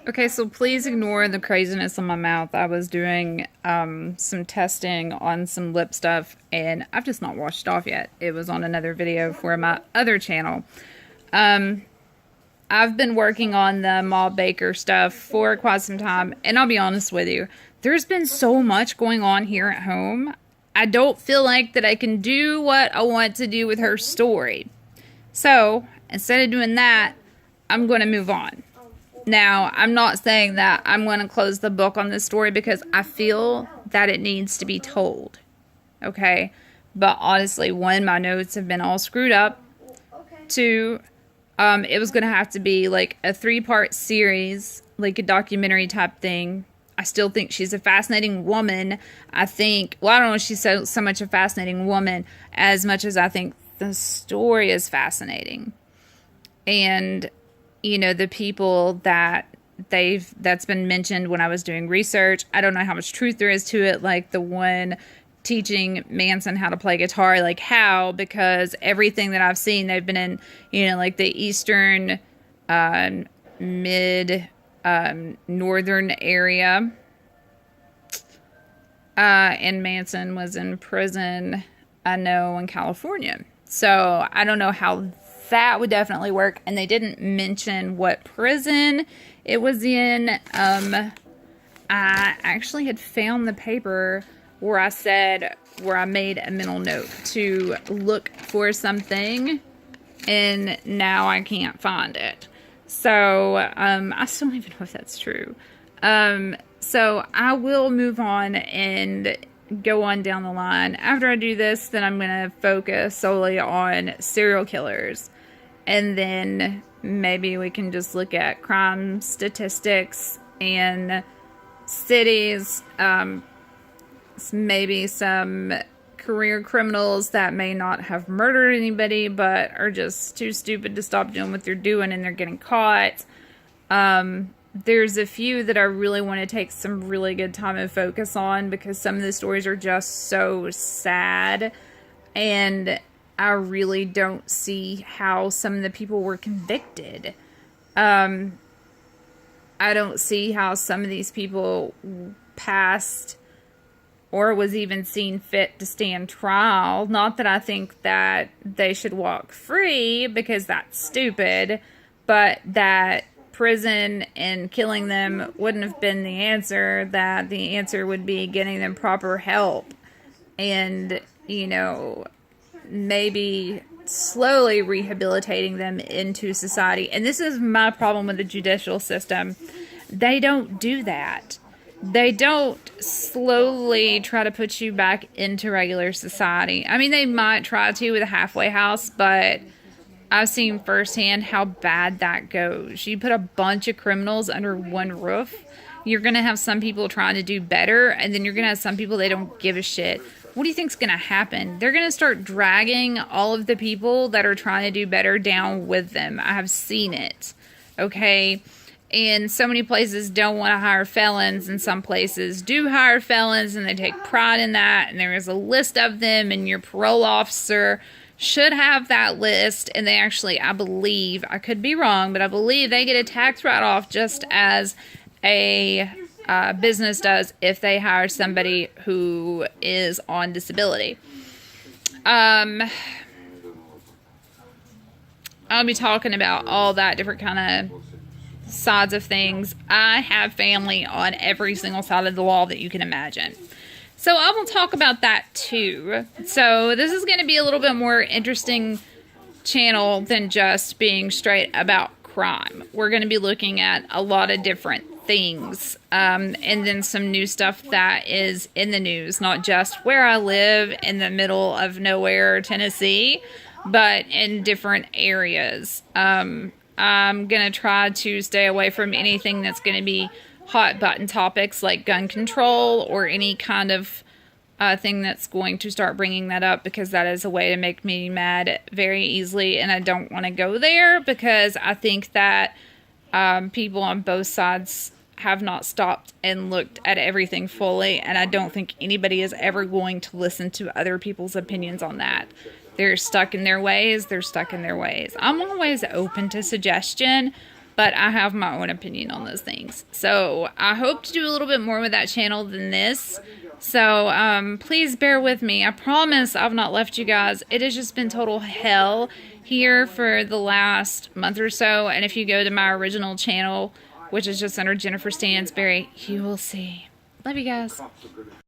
Okay, so please ignore the craziness in my mouth. I was doing some testing on some lip stuff, and I've just not washed it off yet. It was on another video for my other channel. I've been working on the Maud Baker stuff for quite some time, and I'll be honest with you, there's been so much going on here at home. I don't feel like that I can do what I want to do with her story. So, instead of doing that, I'm going to move on. Now, I'm not saying that I'm going to close the book on this story because I feel that it needs to be told. Okay? But honestly, one, my notes have been all screwed up. Two, it was going to have to be like a 3-part series, like a documentary type thing. I still think she's a fascinating woman. I don't know if she's so much a fascinating woman as much as I think the story is fascinating. And the people that's been mentioned when I was doing research, I don't know how much truth there is to it, like the one teaching Manson how to play guitar, like how, because everything that I've seen, they've been in, like the eastern, mid, northern area, and Manson was in prison, I know, in California. So I don't know how that would definitely work. And they didn't mention what prison it was in. I actually had found the paper where I made a mental note to look for something, and now I can't find it. So, I still don't even know if that's true. So I will move on and go on down the line. After I do this, then I'm going to focus solely on serial killers. And then maybe we can just look at crime statistics and cities, maybe some career criminals that may not have murdered anybody but are just too stupid to stop doing what they're doing and they're getting caught. There's a few that I really want to take some really good time and focus on because some of the stories are just so sad, and I really don't see how some of the people were convicted. I don't see how some of these people passed or was even seen fit to stand trial. Not that I think that they should walk free, because that's stupid, but that prison and killing them wouldn't have been the answer, that the answer would be getting them proper help and, maybe slowly rehabilitating them into society. And this is my problem with the judicial system. They don't do that. They don't slowly try to put you back into regular society. I mean, they might try to with a halfway house, but I've seen firsthand how bad that goes. You put a bunch of criminals under one roof, you're going to have some people trying to do better, and then you're going to have some people they don't give a shit. What do you think's going to happen? They're going to start dragging all of the people that are trying to do better down with them. I have seen it. Okay? And so many places don't want to hire felons, and some places do hire felons, and they take pride in that, and there is a list of them, and your parole officer should have that list, and they actually, I believe, I could be wrong, but I believe they get a tax write-off just as a business does if they hire somebody who is on disability. I'll be talking about all that different kind of sides of things. I have family on every single side of the law that you can imagine. So I will talk about that too. So this is going to be a little bit more interesting channel than just being straight about crime. We're going to be looking at a lot of different things, and then some new stuff that is in the news, not just where I live in the middle of nowhere, Tennessee, but in different areas. I'm going to try to stay away from anything that's going to be hot button topics like gun control or any kind of thing that's going to start bringing that up, because that is a way to make me mad very easily, and I don't want to go there because I think that people on both sides have not stopped and looked at everything fully, and I don't think anybody is ever going to listen to other people's opinions on that. They're stuck in their ways. I'm always open to suggestion, but I have my own opinion on those things. So I hope to do a little bit more with that channel than this. So please bear with me. I promise I've not left you guys. It has just been total hell here for the last month or so. And if you go to my original channel, which is just under Jennifer Stansberry, you will see. Love you guys.